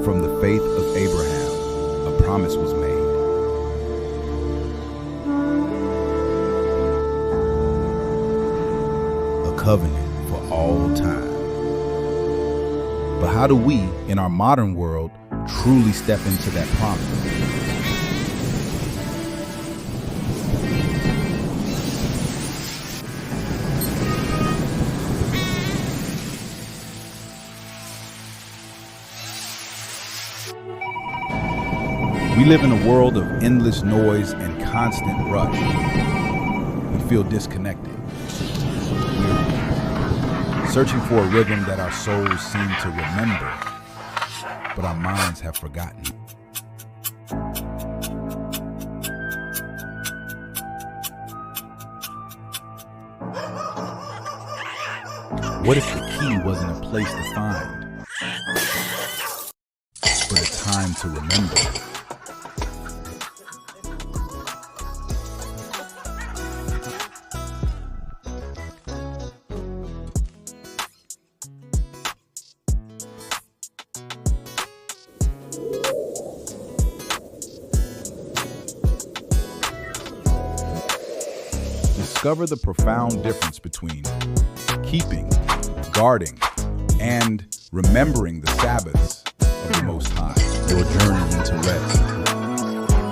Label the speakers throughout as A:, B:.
A: From the faith of Abraham, a promise was made. A covenant for all time. But how do we, in our modern world, truly step into that promise? We live in a world of endless noise and constant rush. We feel disconnected, weary, searching for a rhythm that our souls seem to remember, but our minds have forgotten. What if the key wasn't a place to find, but a time to remember? Discover the profound difference between keeping, guarding, and remembering the Sabbaths of the Most High. Your journey into rest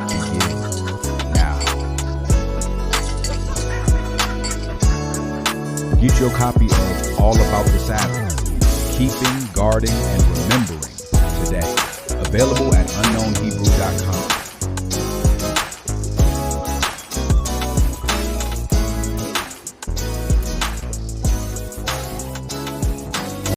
A: begins now. Get your copy of All About the Sabbaths, Keeping, Guarding, and Remembering today. Available at unknownhebrew.com.